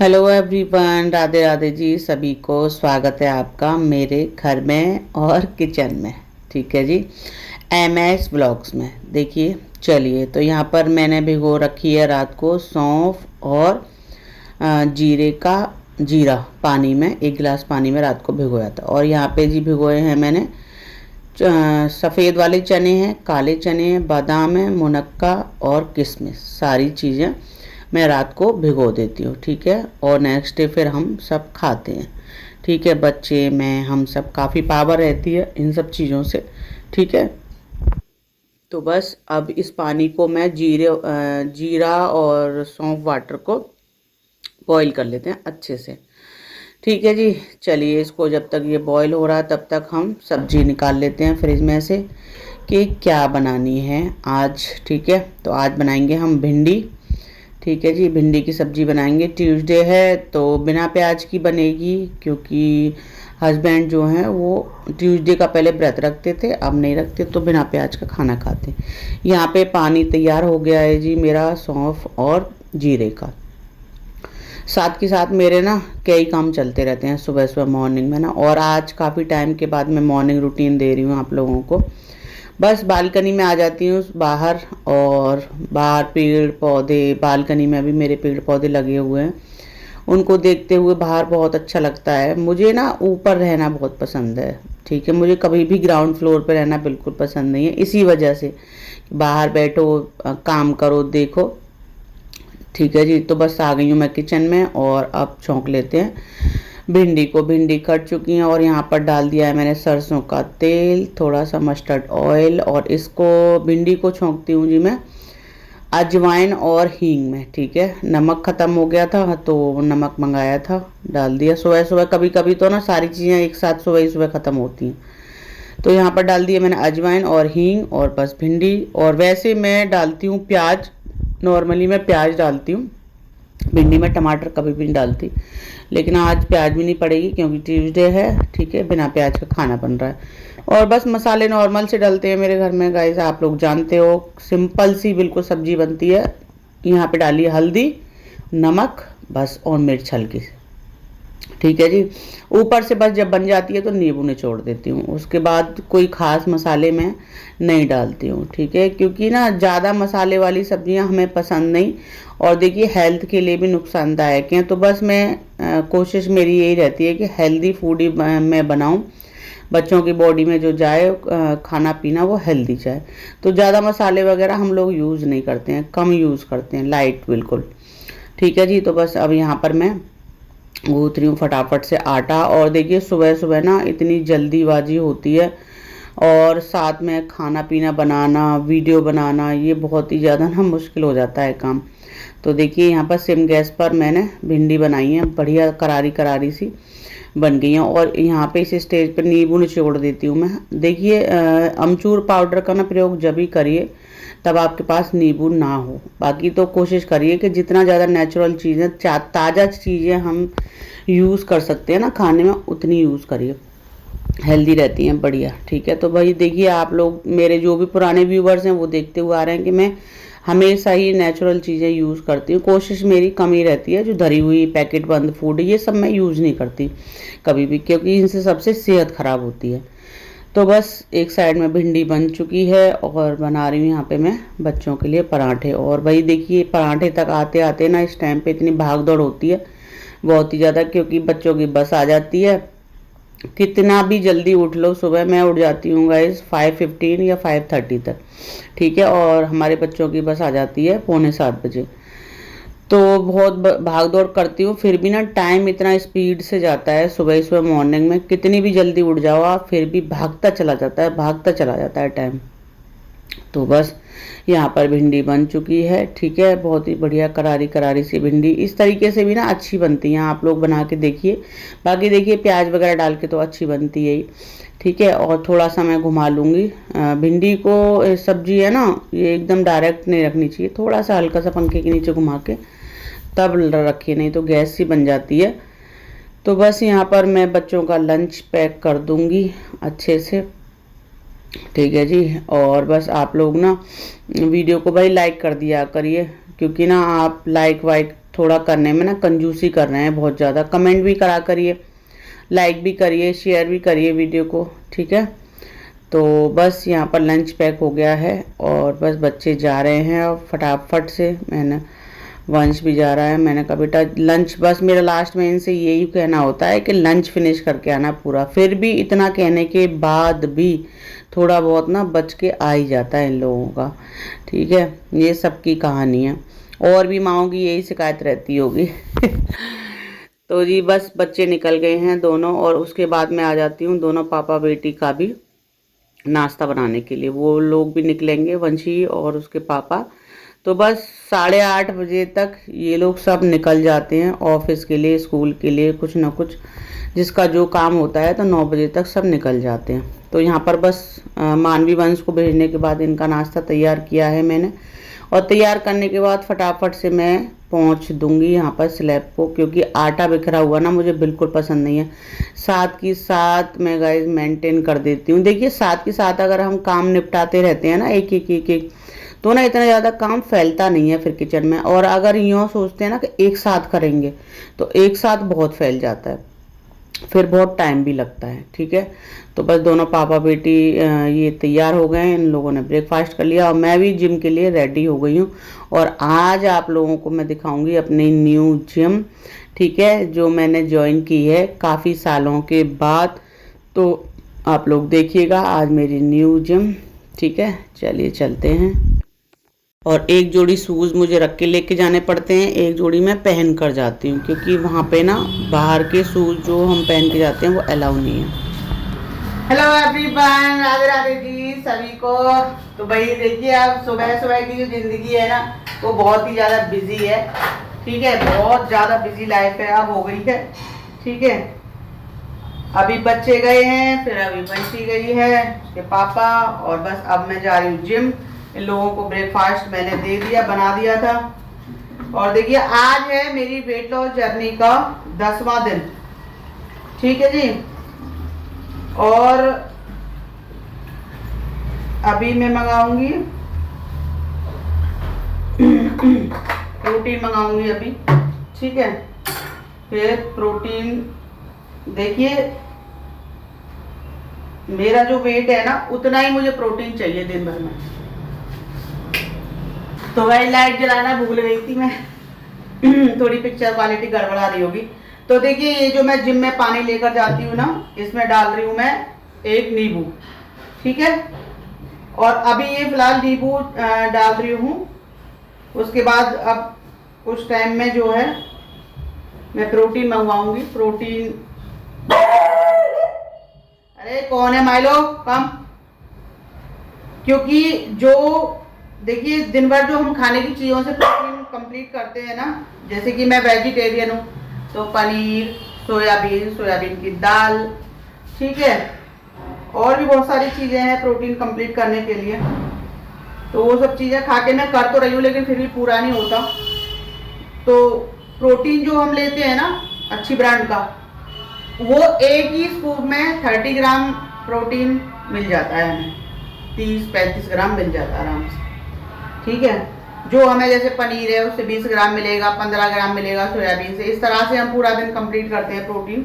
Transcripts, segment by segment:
Hello everyone, Radhe Radhe ji. सभी को स्वागत है आपका मेरे घर में और किचन में। ठीक है जी, MS ब्लॉग्स में। देखिए, चलिए, तो यहाँ पर मैंने भिगो रखी है रात को सौंफ और जीरे का जीरा पानी में, 1 गिलास पानी में रात को भिगोया था। और यहाँ पे जी भिगोए हैं मैंने सफ़ेद वाले चने हैं, काले चने हैं, बादाम है, मुनक्का और किशमिश। सारी चीज़ें मैं रात को भिगो देती हूँ। ठीक है, और नेक्स्ट डे फिर हम सब खाते हैं। ठीक है, बच्चे मैं हम सब काफ़ी पावर रहती है इन सब चीज़ों से। ठीक है, तो बस अब इस पानी को मैं जीरा और सौंफ वाटर को बॉईल कर लेते हैं अच्छे से। ठीक है जी, चलिए, इसको जब तक ये बॉईल हो रहा है तब तक हम सब्जी निकाल लेते हैं फ्रिज में से कि क्या बनानी है आज। ठीक है, तो आज बनाएंगे हम भिंडी। ठीक है जी, भिंडी की सब्जी बनाएंगे। ट्यूसडे है तो बिना प्याज की बनेगी, क्योंकि हस्बैंड जो हैं वो ट्यूसडे का पहले व्रत रखते थे, अब नहीं रखते, तो बिना प्याज का खाना खाते। यहाँ पे पानी तैयार हो गया है जी मेरा सौंफ और जीरे का। साथ के साथ मेरे ना कई काम चलते रहते हैं सुबह सुबह मॉर्निंग में ना, और आज काफ़ी टाइम के बाद मैं मॉर्निंग रूटीन दे रही हूँ आप लोगों को। बस बालकनी में आ जाती हूँ बाहर, और बाहर पेड़ पौधे, बालकनी में अभी मेरे पेड़ पौधे लगे हुए हैं, उनको देखते हुए बाहर बहुत अच्छा लगता है। मुझे ना ऊपर रहना बहुत पसंद है। ठीक है, मुझे कभी भी ग्राउंड फ्लोर पर रहना बिल्कुल पसंद नहीं है, इसी वजह से बाहर बैठो, काम करो, देखो। ठीक है जी, तो बस आ गई हूँ मैं किचन में, और अब छौंक लेते हैं भिंडी को। भिंडी कट चुकी हैं और यहाँ पर डाल दिया है मैंने सरसों का तेल, थोड़ा सा मस्टर्ड ऑयल, और इसको भिंडी को छौंकती हूँ जी मैं अजवाइन और हींग में। ठीक है, नमक ख़त्म हो गया था तो नमक मंगाया था, डाल दिया। सुबह सुबह कभी कभी तो ना सारी चीज़ें एक साथ सुबह ही सुबह ख़त्म होती हैं, तो यहाँ पर डाल दिया मैंने अजवाइन और हींग, और बस भिंडी। और वैसे मैं डालती हूँ प्याज, नॉर्मली मैं प्याज डालती हूँ भिंडी में, टमाटर कभी भी नहीं डालती, लेकिन आज प्याज भी नहीं पड़ेगी क्योंकि ट्यूसडे है। ठीक है, बिना प्याज का खाना बन रहा है। और बस मसाले नॉर्मल से डलते हैं मेरे घर में गाइस, आप लोग जानते हो, सिंपल सी बिल्कुल सब्जी बनती है। यहाँ पे डाली हल्दी, नमक बस, और मिर्च हल्की सी। ठीक है जी, ऊपर से बस जब बन जाती है तो नींबू निचोड़ देती हूँ, उसके बाद कोई ख़ास मसाले मैं नहीं डालती हूँ। ठीक है, क्योंकि ना ज़्यादा मसाले वाली सब्जियाँ हमें पसंद नहीं, और देखिए हेल्थ के लिए भी नुकसानदायक हैं। तो बस कोशिश मेरी यही रहती है कि हेल्दी फूड ही मैं बनाऊँ, बच्चों की बॉडी में जो जाए खाना पीना वो हेल्दी जाए। तो ज़्यादा मसाले वगैरह हम लोग यूज़ नहीं करते हैं, कम यूज़ करते हैं, लाइट बिल्कुल। ठीक है जी, तो बस अब यहाँ पर मैं गूँथ रही हूँ फटाफट से आटा। और देखिए सुबह सुबह ना इतनी जल्दीबाजी होती है, और साथ में खाना पीना बनाना, वीडियो बनाना, ये बहुत ही ज़्यादा ना मुश्किल हो जाता है काम। तो देखिए यहाँ पर सिम गैस पर मैंने भिंडी बनाई है, बढ़िया करारी करारी सी बन गई हैं। और यहाँ पे इस स्टेज पर नींबू निचोड़ देती हूँ मैं। देखिए अमचूर पाउडर का ना प्रयोग जब भी करिए तब आपके पास नींबू ना हो, बाकी तो कोशिश करिए कि जितना ज़्यादा नेचुरल चीज़ें, ताज़ा चीज़ें हम यूज़ कर सकते हैं ना खाने में, उतनी यूज़ करिए, हेल्दी रहती हैं बढ़िया। ठीक है, तो भाई देखिए, आप लोग मेरे जो भी पुराने व्यूवर्स हैं वो देखते हुए आ रहे हैं कि मैं हमेशा ही नेचुरल चीज़ें यूज़ करती हूँ। कोशिश मेरी कम ही रहती है, जो धरी हुई पैकेट बंद फूड ये सब मैं यूज़ नहीं करती कभी भी, क्योंकि इनसे सबसे सेहत ख़राब होती है। तो बस एक साइड में भिंडी बन चुकी है, और बना रही हूँ यहाँ पे मैं बच्चों के लिए पराठे। और भाई देखिए, पराठे तक आते आते ना इस टाइम पे इतनी भाग दौड़ होती है बहुत ही ज़्यादा, क्योंकि बच्चों की बस आ जाती है। कितना भी जल्दी उठ लो, सुबह मैं उठ जाती हूँ गाइस 5:15 या 5:30 तक। ठीक है, और हमारे बच्चों की बस आ जाती है 6:45 बजे। तो बहुत भाग दौड़ करती हूँ, फिर भी ना टाइम इतना स्पीड से जाता है सुबह सुबह मॉर्निंग में, कितनी भी जल्दी उठ जाओ आप फिर भी भागता चला जाता है, भागता चला जाता है टाइम। तो बस यहाँ पर भिंडी बन चुकी है। ठीक है, बहुत ही बढ़िया करारी करारी सी भिंडी, इस तरीके से भी ना अच्छी बनती हैं, आप लोग बना के देखिए। बाकी देखिए प्याज वगैरह डाल के तो अच्छी बनती है ही। ठीक है, और थोड़ा सा मैं घुमा लूँगी भिंडी को। सब्जी है ना, ये एकदम डायरेक्ट नहीं रखनी चाहिए, थोड़ा सा हल्का सा पंखे के नीचे घुमा के तब रखिए, नहीं तो गैस सी बन जाती है। तो बस यहाँ पर मैं बच्चों का लंच पैक कर दूँगी अच्छे से। ठीक है जी, और बस आप लोग ना वीडियो को भाई लाइक कर दिया करिए, क्योंकि ना आप लाइक वाइक थोड़ा करने में ना कंजूसी कर रहे हैं बहुत ज़्यादा। कमेंट भी करा करिए, लाइक भी करिए, शेयर भी करिए वीडियो को, ठीक है। तो बस यहाँ पर लंच पैक हो गया है और बस बच्चे जा रहे हैं और फटाफट से मैंने वंश भी जा रहा है। मैंने कहा बेटा लंच, बस मेरा लास्ट में इनसे यही कहना होता है कि लंच फिनिश करके आना पूरा। फिर भी इतना कहने के बाद भी थोड़ा बहुत ना बच के आ ही जाता है इन लोगों का, ठीक है। ये सबकी कहानी है, और भी माँओं की यही शिकायत रहती होगी। तो जी बस बच्चे निकल गए हैं दोनों, और उसके बाद मैं आ जाती हूँ दोनों पापा बेटी का भी नाश्ता बनाने के लिए। वो लोग भी निकलेंगे, वंशी और उसके पापा। तो बस 8:30 बजे तक ये लोग सब निकल जाते हैं ऑफिस के लिए, स्कूल के लिए, कुछ ना कुछ जिसका जो काम होता है। तो 9 बजे तक सब निकल जाते हैं। तो यहाँ पर बस मानवी वंश को भेजने के बाद इनका नाश्ता तैयार किया है मैंने, और तैयार करने के बाद फटाफट से मैं पहुँच दूँगी यहाँ पर स्लैब को, क्योंकि आटा बिखरा हुआ ना मुझे बिल्कुल पसंद नहीं है। साथ की साथ मैं गाइस मेंटेन कर देती हूँ। देखिए साथ के साथ अगर हम काम निपटाते रहते हैं ना एक एक एक एक, तो ना इतना ज़्यादा काम फैलता नहीं है फिर किचन में। और अगर यूँ सोचते हैं ना कि एक साथ करेंगे तो एक साथ बहुत फैल जाता है, फिर बहुत टाइम भी लगता है, ठीक है। तो बस दोनों पापा बेटी ये तैयार हो गए हैं, इन लोगों ने ब्रेकफास्ट कर लिया और मैं भी जिम के लिए रेडी हो गई हूँ। और आज आप लोगों को मैं दिखाऊंगी अपनी न्यू जिम, ठीक है, जो मैंने ज्वाइन की है काफ़ी सालों के बाद। तो आप लोग देखिएगा आज मेरी न्यू जिम, ठीक है। चलिए चलते हैं। और एक जोड़ी शूज़ मुझे रख के लेके जाने पड़ते हैं, एक जोड़ी मैं पहन कर जाती हूँ, क्योंकि वहाँ पे ना बाहर के शूज़ जो हम पहन के जाते हैं वो अलाउ नहीं है। हेलो एवरीवन, राधे राधे जी सभी को। तो भाई देखिए अब सुबह सुबह की जो ज़िंदगी है ना वो बहुत ही ज़्यादा बिजी है, ठीक है। बहुत ज़्यादा बिजी लाइफ है अब हो गई है, ठीक है। अभी बच्चे गए हैं, फिर अभी बंशी गई है उसके पापा, और बस अब मैं जा रही हूँ जिम। इन लोगों को ब्रेकफास्ट मैंने दे दिया, बना दिया था। और देखिए आज है मेरी वेट लॉस जर्नी का 10वां दिन, ठीक है जी। और अभी मैं मंगाऊंगी प्रोटीन मंगाऊंगी अभी, ठीक है। फिर प्रोटीन, देखिए मेरा जो वेट है ना उतना ही मुझे प्रोटीन चाहिए दिन भर में। तो वही लाइट जलाना भूल गई थी मैं। थोड़ी पिक्चर क्वालिटी गड़बड़ा रही होगी। तो देखिए ये जो मैं जिम में पानी लेकर जाती हूँ ना, इसमें डाल रही हूँ मैं एक नींबू, ठीक है। और अभी ये फिलहाल नींबू डाल रही हूँ। उसके बाद अब कुछ टाइम में जो है मैं प्रोटीन मंगवाऊंगी। प्रोटीन, अरे कौन है माइलो कम, क्योंकि जो देखिए दिन भर जो हम खाने की चीज़ों से प्रोटीन कंप्लीट करते हैं ना, जैसे कि मैं वेजिटेरियन हूँ तो पनीर, सोयाबीन की दाल, ठीक है, और भी बहुत सारी चीज़ें हैं प्रोटीन कंप्लीट करने के लिए। तो वो सब चीज़ें खा के मैं कर तो रही हूँ, लेकिन फिर भी पूरा नहीं होता। तो प्रोटीन जो हम लेते हैं ना अच्छी ब्रांड का, वो एक ही स्कूप में 30 ग्राम प्रोटीन मिल जाता है हमें, 30-35 ग्राम मिल जाता है आराम से, ठीक है। जो हमें जैसे पनीर है उससे 20 ग्राम मिलेगा, 15 ग्राम मिलेगा सोयाबीन से। इस तरह से हम पूरा दिन कंप्लीट करते हैं प्रोटीन,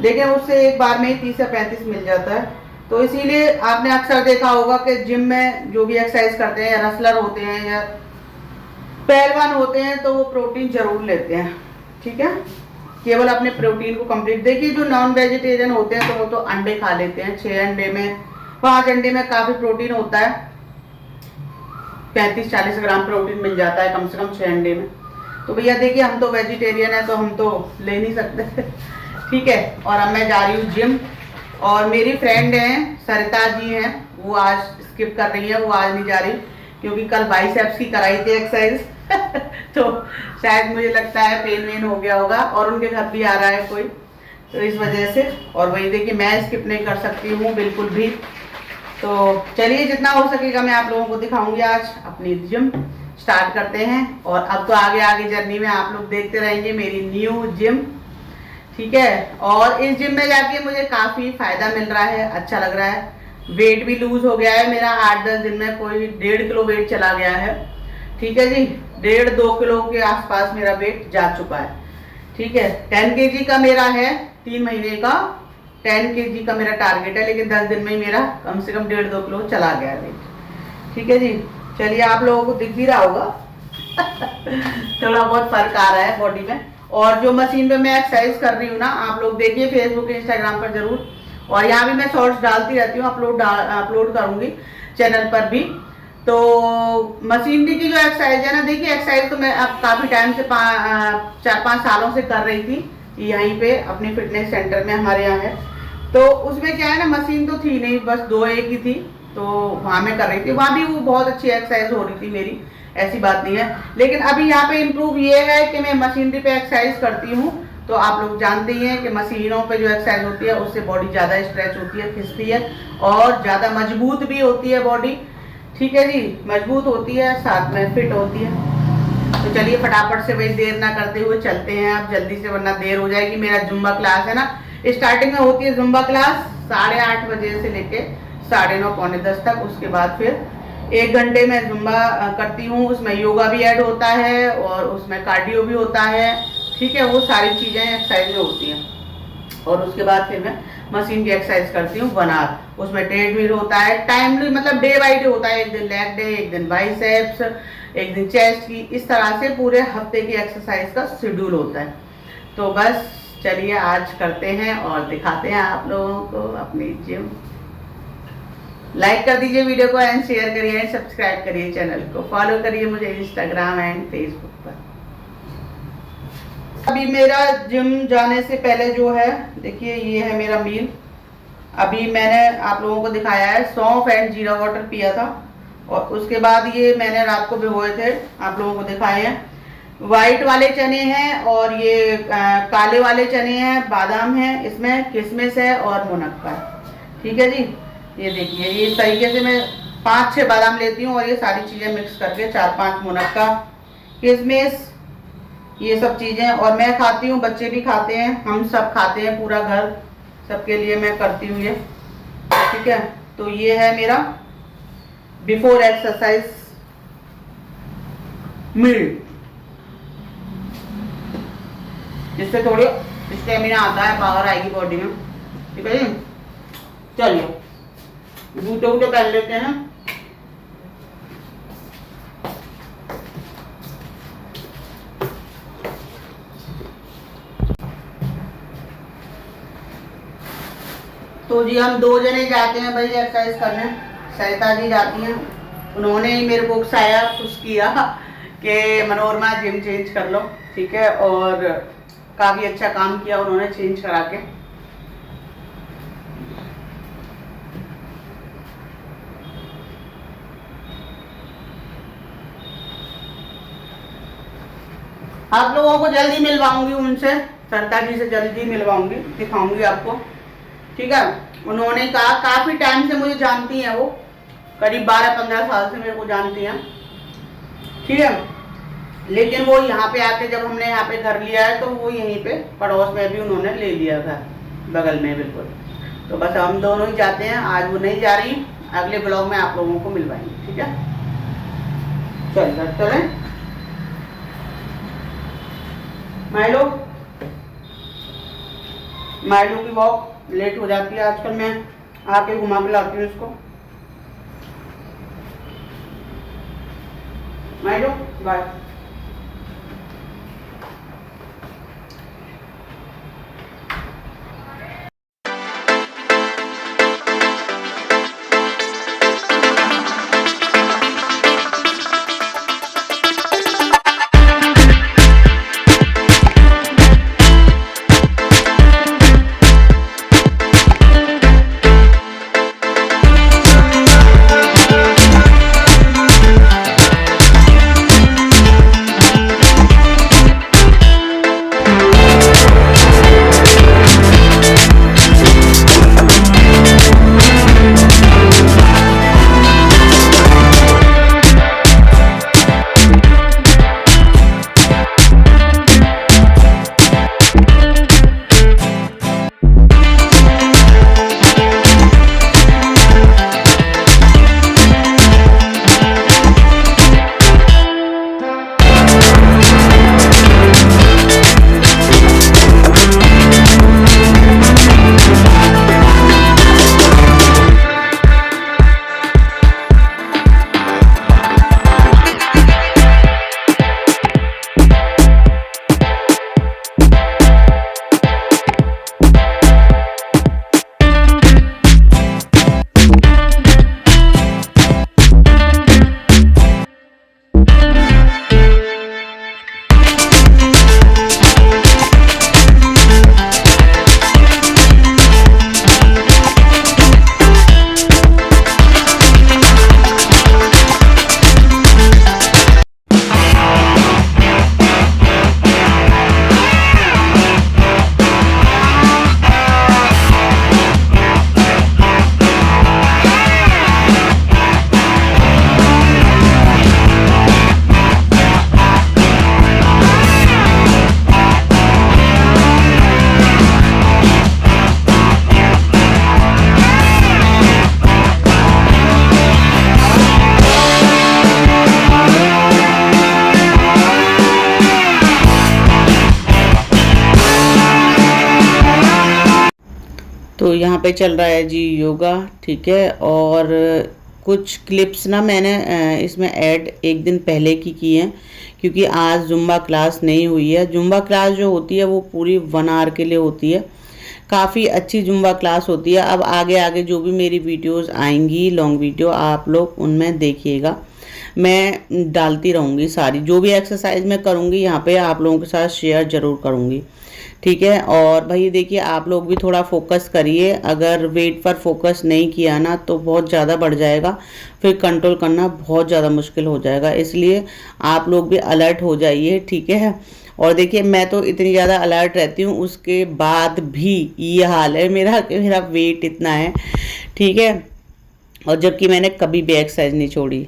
लेकिन उससे एक बार में ही 30 या 35 मिल जाता है। तो इसीलिए आपने अक्सर देखा होगा कि जिम में जो भी एक्सरसाइज करते हैं, या रेसलर होते हैं या पहलवान होते हैं, तो वो प्रोटीन जरूर लेते हैं, ठीक है, केवल अपने प्रोटीन को कंप्लीट। देखिए जो नॉन वेजिटेरियन होते हैं तो वो तो अंडे खा लेते हैं, 6 अंडे में 5 अंडे में काफ़ी प्रोटीन होता है, 35-40 ग्राम प्रोटीन मिल जाता है कम से कम 6 अंडे में। तो भैया देखिए हम तो वेजिटेरियन है तो हम तो ले नहीं सकते। ठीक है। और अब मैं जा रही हूँ जिम, और मेरी फ्रेंड हैं सरिता जी हैं, वो आज स्किप कर रही है, वो आज नहीं जा रही क्योंकि कल बाइसेप्स की कराई थी एक्सरसाइज। तो शायद मुझे लगता है पेन वेन हो गया होगा, और उनके घर भी आ रहा है कोई, तो इस वजह से। और वही देखिए मैं स्किप नहीं कर सकती हूँ बिल्कुल भी। तो चलिए जितना हो सकेगा मैं आप लोगों को दिखाऊंगी। आज अपनी जिम स्टार्ट करते हैं, और अब तो आगे आगे जर्नी में आप लोग देखते रहेंगे मेरी न्यू जिम, ठीक है। और इस जिम में जाके मुझे काफ़ी फ़ायदा मिल रहा है, अच्छा लग रहा है। वेट भी लूज हो गया है मेरा, 8-10 दिन में कोई 1.5 किलो वेट चला गया है, ठीक है जी। 1.5-2 किलो के आसपास मेरा वेट जा चुका है। ठीक है, 10 kg का मेरा है, 3 महीने का 10 kg का मेरा टारगेट है, लेकिन 10 दिन में ही मेरा कम से कम 1.5-2 किलो चला गया वेट। ठीक है जी। चलिए, आप लोगों को दिख भी रहा होगा थोड़ा बहुत फर्क आ रहा है बॉडी में। और जो मशीन पे मैं एक्सरसाइज कर रही हूँ ना, आप लोग देखिए फेसबुक इंस्टाग्राम पर जरूर, और यहाँ भी मैं शॉर्ट्स डालती रहती हूँ, अपलोड करूंगी चैनल पर भी। तो मशीनरी की जो एक्सरसाइज है ना, देखिए एक्सरसाइज तो मैं अब काफ़ी टाइम से 4-5 सालों से कर रही थी यहीं पे अपने फिटनेस सेंटर में, हमारे यहाँ है। तो उसमें क्या है ना, मशीन तो थी नहीं, बस 2-1 ही थी, तो वहाँ मैं कर रही थी, वहाँ भी वो बहुत अच्छी एक्सरसाइज हो रही थी मेरी, ऐसी बात नहीं है। लेकिन अभी यहाँ पे इम्प्रूव ये है कि मैं मशीनरी पे एक्सरसाइज करती हूँ, तो आप लोग जानते ही हैं कि मशीनों पे जो एक्सरसाइज होती है उससे बॉडी ज़्यादा स्ट्रेच होती है, खिंचती है, और ज़्यादा मजबूत भी होती है बॉडी। ठीक है जी, मजबूत होती है, साथ में फिट होती है। तो चलिए फटाफट से भाई देर ना करते हुए चलते हैं आप जल्दी से, वरना देर हो जाएगी। मेरा जुम्बा क्लास है ना, स्टार्टिंग में होती है जुम्बा क्लास 8:30 बजे से लेके 9:30-9:45 तक। उसके बाद फिर 1 घंटे में जुम्बा करती हूँ, उसमें योगा भी ऐड होता है और उसमें कार्डियो भी होता है। ठीक है, वो सारी चीज़ें एक्सरसाइज में होती हैं। और उसके बाद फिर मैं मशीन की एक्सरसाइज करती हूँ 1 आवर, उसमें ट्रेडमिल होता है, टाइमली मतलब डे बाई डे होता है, एक दिन लेग डे, एक दिन बाइसेप्स, एक दिन चेस्ट की, इस तरह से पूरे हफ्ते की एक्सरसाइज का शेड्यूल होता है। तो बस चलिए आज करते हैं और दिखाते हैं आप लोगों को अपनी जिम। लाइक कर दीजिए वीडियो को एंड शेयर करिए एंड सब्सक्राइब करिए चैनल को, फॉलो करिए मुझे इंस्टाग्राम एंड फेसबुक पर। अभी मेरा जिम जाने से पहले जो है, देखिए ये है मेरा मील। अभी मैंने आप लोगों को दिखाया है, सौंफ एंड जीरा वाटर पिया था, और उसके बाद ये मैंने रात को भिगोए थे, आप लोगों को दिखाए हैं। वाइट वाले चने हैं और ये काले वाले चने हैं, बादाम है, इसमें किशमिश है और मुनक्का है। ठीक है जी, ये देखिए, ये इस तरीके से मैं 5-6 बादाम लेती हूँ और ये सारी चीज़ें मिक्स करके 4-5 मुनक्का, किशमिश, ये सब चीज़ें, और मैं खाती हूँ, बच्चे भी खाते हैं, हम सब खाते हैं, पूरा घर सबके लिए मैं करती हूँ ये। ठीक है, तो ये है मेरा बिफोर एक्सरसाइज मील, जिससे थोड़ी स्टेमिना आता है, पावर आएगी बॉडी में। ठीक है जी, चलिए जूते वूटे पहन लेते हैं। तो जी हम 2 जने जाते हैं भाई एक्सरसाइज करने, सरिता जी जाती हैं, उन्होंने ही मेरे को उकसाया, खुश किया कि मनोरमा जिम चेंज कर लो। ठीक है, और काफ़ी अच्छा काम किया उन्होंने चेंज करा के। आप लोगों को जल्दी मिलवाऊंगी उनसे, सरिता जी से जल्दी मिलवाऊंगी, दिखाऊंगी आपको। ठीक है, उन्होंने कहा, काफ़ी टाइम से मुझे जानती हैं वो, करीब 12-15 साल से मेरे को जानती हैं। ठीक है, लेकिन वो यहाँ पे आके, जब हमने यहाँ पे घर लिया है, तो वो यहीं पे पड़ोस में भी उन्होंने ले लिया घर, बगल में बिल्कुल। तो बस हम दोनों ही जाते हैं, आज वो नहीं जा रही, अगले ब्लॉग में आप लोगों को मिलवाएंगे। ठीक है, चलें माइलो की वॉक लेट हो जाती है आजकल, मैं आके घुमा के लाती हूँ इसको। माइलो बाय। तो यहाँ पे चल रहा है जी योगा, ठीक है। और कुछ क्लिप्स ना मैंने इसमें ऐड एक दिन पहले की हैं, क्योंकि आज जुम्बा क्लास नहीं हुई है। जुम्बा क्लास जो होती है वो पूरी 1 आवर के लिए होती है, काफ़ी अच्छी जुम्बा क्लास होती है। अब आगे आगे जो भी मेरी वीडियोस आएंगी लॉन्ग वीडियो, आप लोग उनमें देखिएगा, मैं डालती रहूँगी सारी जो भी एक्सरसाइज मैं करूँगी यहाँ पे आप लोगों के साथ शेयर ज़रूर करूँगी, ठीक है। और भाई देखिए आप लोग भी थोड़ा फोकस करिए, अगर वेट पर फोकस नहीं किया ना तो बहुत ज़्यादा बढ़ जाएगा, फिर कंट्रोल करना बहुत ज़्यादा मुश्किल हो जाएगा, इसलिए आप लोग भी अलर्ट हो जाइए, ठीक है। और देखिए मैं तो इतनी ज़्यादा अलर्ट रहती हूँ, उसके बाद भी ये हाल है मेरा कि मेरा वेट इतना है, ठीक है। और जबकि मैंने कभी भी एक्सरसाइज नहीं छोड़ी।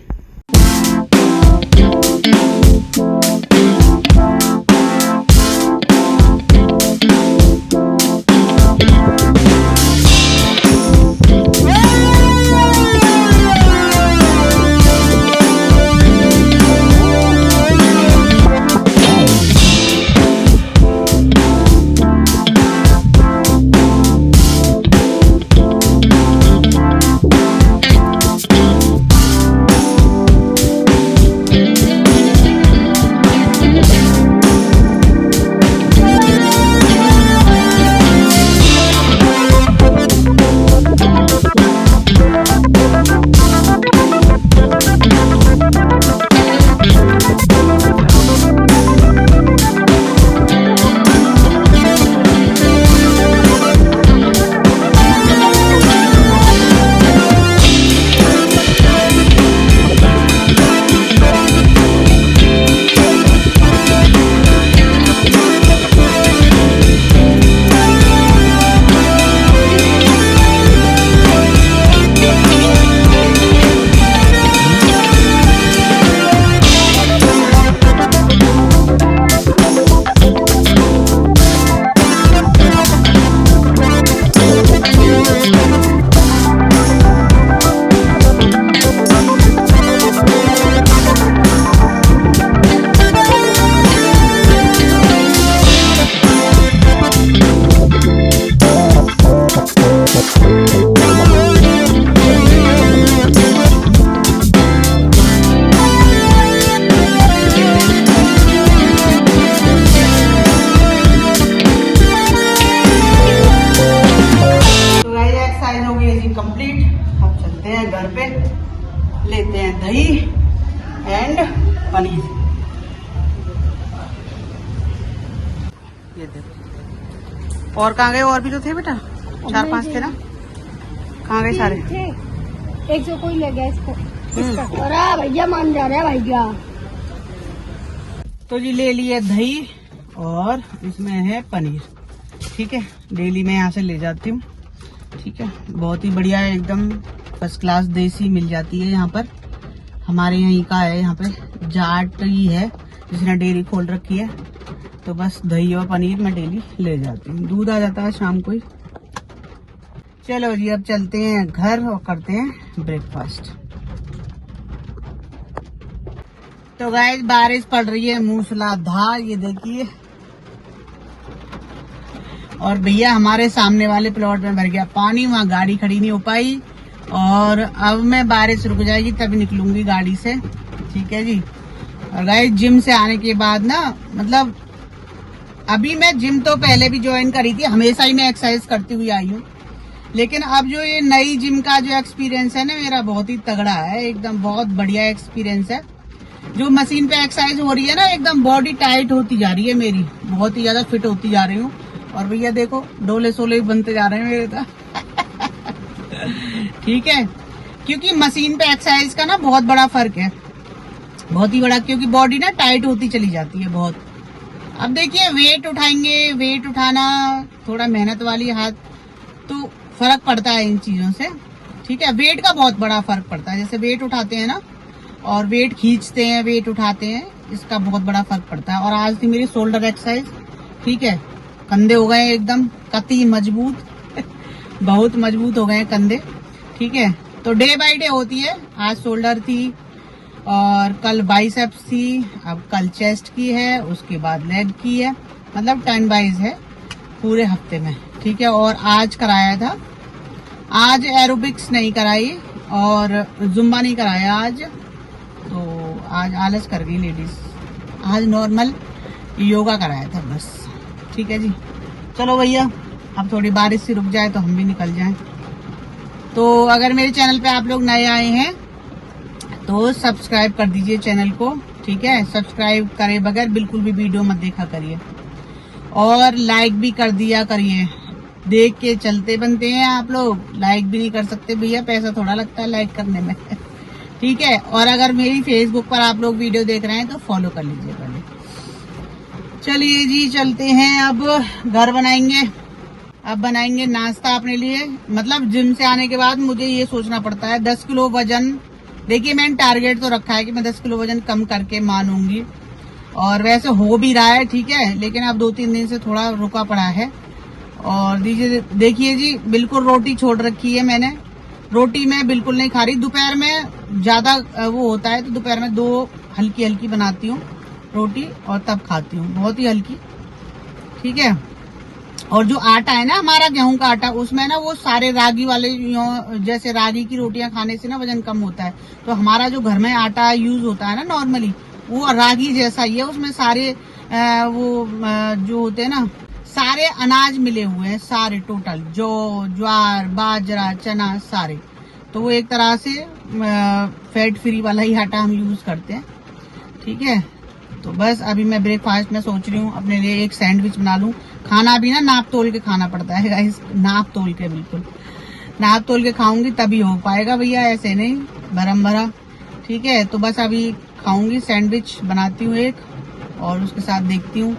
कंप्लीट। अब चलते हैं घर पे, लेते हैं दही एंड पनीर। ये देखो, और कहाँ गए? और भी तो थे बेटा, 4-5 थे ना, कहाँ गए सारे? एक जो कोई ले गया इसको। अरे भैया मान जा रहा है भैया। तो जी ले लिए दही और इसमें है पनीर, ठीक है। डेली मैं यहाँ से ले जाती हूँ, ठीक है। बहुत ही बढ़िया है, एकदम फर्स्ट क्लास देसी मिल जाती है यहाँ पर। हमारे यहीं का है, यहाँ पे जाट ही है जिसने डेयरी खोल रखी है। तो बस दही और पनीर मैं डेली ले जाती हूँ, दूध आ जाता है शाम को ही। चलो जी अब चलते हैं घर और करते हैं ब्रेकफास्ट। तो गाइस बारिश पड़ रही है मूसलाधार, ये देखिए। और भैया हमारे सामने वाले प्लॉट में भर गया पानी, वहाँ गाड़ी खड़ी नहीं हो पाई। और अब मैं बारिश रुक जाएगी तभी निकलूंगी गाड़ी से, ठीक है जी। और गाइस जिम से आने के बाद ना, मतलब अभी मैं जिम तो पहले भी ज्वाइन करी थी, हमेशा ही मैं एक्सरसाइज करती हुई आई हूँ, लेकिन अब जो ये नई जिम का जो एक्सपीरियंस है ना मेरा, बहुत ही तगड़ा है, एकदम बहुत बढ़िया एक्सपीरियंस है। जो मशीन पे एक्सरसाइज हो रही है ना, एकदम बॉडी टाइट होती जा रही है मेरी, बहुत ही ज्यादा फिट होती जा रही हूँ। और भैया देखो डोले सोले बनते जा रहे हैं मेरे तो ठीक है, क्योंकि मशीन पे एक्सरसाइज का ना बहुत बड़ा फर्क है, बहुत ही बड़ा, क्योंकि बॉडी ना टाइट होती चली जाती है बहुत। अब देखिए वेट उठाएंगे, वेट उठाना थोड़ा मेहनत वाली हाथ, तो फर्क पड़ता है इन चीजों से, ठीक है। वेट का बहुत बड़ा फर्क पड़ता है, जैसे वेट उठाते हैं ना और वेट खींचते हैं, वेट उठाते हैं, इसका बहुत बड़ा फर्क पड़ता है। और आज थी मेरी शोल्डर एक्सरसाइज, ठीक है। कंधे हो गए एकदम कतई मजबूत बहुत मजबूत हो गए कंधे, ठीक है। तो डे बाय डे होती है, आज शोल्डर थी और कल बाइसेप्स थी, अब कल चेस्ट की है, उसके बाद लेग की है, मतलब 10 वाइज है। पूरे हफ्ते में, ठीक है। और आज कराया था, आज एरोबिक्स नहीं कराई और जुम्बा नहीं कराया आज, तो आज आलस कर गई लेडीज, आज नॉर्मल योगा कराया था बस, ठीक है जी। चलो भैया, अब थोड़ी बारिश से रुक जाए तो हम भी निकल जाएं। तो अगर मेरे चैनल पे आप लोग नए आए हैं तो सब्सक्राइब कर दीजिए चैनल को, ठीक है। सब्सक्राइब करे बगैर बिल्कुल भी वीडियो मत देखा करिए, और लाइक भी कर दिया करिए। देख के चलते बनते हैं आप लोग, लाइक भी नहीं कर सकते भैया, पैसा थोड़ा लगता है लाइक करने में ठीक है। और अगर मेरी फेसबुक पर आप लोग वीडियो देख रहे हैं तो फॉलो कर लीजिए पहले। चलिए जी, चलते हैं, अब घर बनाएंगे। अब बनाएंगे नाश्ता अपने लिए, मतलब जिम से आने के बाद मुझे ये सोचना पड़ता है 10 किलो वजन, देखिए मैंने टारगेट तो रखा है कि मैं 10 किलो वजन कम करके मानूंगी, और वैसे हो भी रहा है, ठीक है। लेकिन अब 2-3 दिन से थोड़ा रुका पड़ा है। और देखिए जी, बिल्कुल रोटी छोड़ रखी है मैंने, रोटी मैं बिल्कुल नहीं खा रही। दोपहर में ज्यादा वो होता है तो दोपहर में 2 हल्की हल्की बनाती हूँ रोटी और तब खाती हूँ, बहुत ही हल्की, ठीक है। और जो आटा है ना हमारा, गेहूं का आटा, उसमें ना वो सारे रागी वाले, जैसे रागी की रोटियां खाने से ना वजन कम होता है, तो हमारा जो घर में आटा यूज होता है ना नॉर्मली, वो रागी जैसा ही है, उसमें सारे जो होते हैं ना, सारे अनाज मिले हुए हैं, सारे टोटल, जौ, ज्वार, बाजरा, चना, सारे। तो वो एक तरह से फैट फ्री वाला ही आटा हम यूज करते हैं, ठीक है। तो बस अभी मैं ब्रेकफास्ट में सोच रही हूँ अपने लिए एक सैंडविच बना लूं। खाना भी ना नाप तोल के खाना पड़ता है गाइस, नाप तोल के, बिल्कुल नाप तोल के खाऊंगी तभी हो पाएगा भैया, ऐसे नहीं भरम भरा, ठीक है। तो बस अभी खाऊंगी, सैंडविच बनाती हूँ एक, और उसके साथ देखती हूँ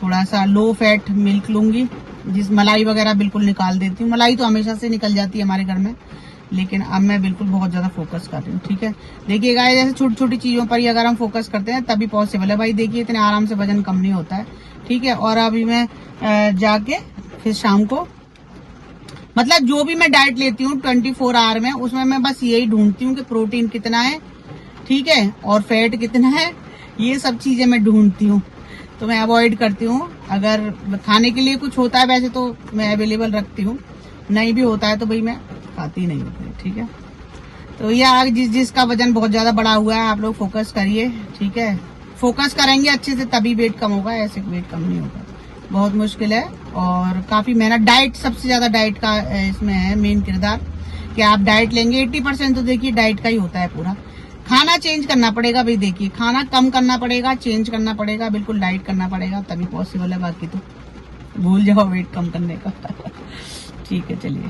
थोड़ा सा लो फैट मिल्क लूंगी, जिस मलाई वगैरह बिल्कुल निकाल देती हूँ। मलाई तो हमेशा से निकल जाती है हमारे घर में, लेकिन अब मैं बिल्कुल बहुत ज्यादा फोकस कर रही हूँ, ठीक है। देखिए गाइस, जैसे छोटी छोटी चीजों पर ही अगर हम फोकस करते हैं तभी पॉसिबल है भाई। देखिए इतने आराम से वजन कम नहीं होता है, ठीक है। और अभी मैं जाके फिर शाम को, मतलब जो भी मैं डाइट लेती हूँ 24 आवर में, उसमें मैं बस यही ढूंढती हूँ कि प्रोटीन कितना है, ठीक है, और फैट कितना है, ये सब चीजें मैं ढूंढती हूँ। तो मैं अवॉइड करती हूँ, अगर खाने के लिए कुछ होता है वैसे तो मैं अवेलेबल रखती हूँ, नहीं भी होता है तो भाई मैं खाती नहीं होती, ठीक है। तो ये आग जिसका वजन बहुत ज्यादा बढ़ा हुआ है, आप लोग फोकस करिए, ठीक है। फोकस करेंगे अच्छे से तभी वेट कम होगा, ऐसे वेट कम नहीं होगा, बहुत मुश्किल है। और काफी मेहनत, डाइट सबसे ज्यादा डाइट का इसमें है मेन किरदार, कि आप डाइट लेंगे 80% तो देखिए डाइट का ही होता है पूरा। खाना चेंज करना पड़ेगा भाई, देखिए खाना कम करना पड़ेगा, चेंज करना पड़ेगा, बिल्कुल डाइट करना पड़ेगा तभी पॉसिबल है, बाकी तो भूल जाओ वेट कम करने का ठीक है, चलिए।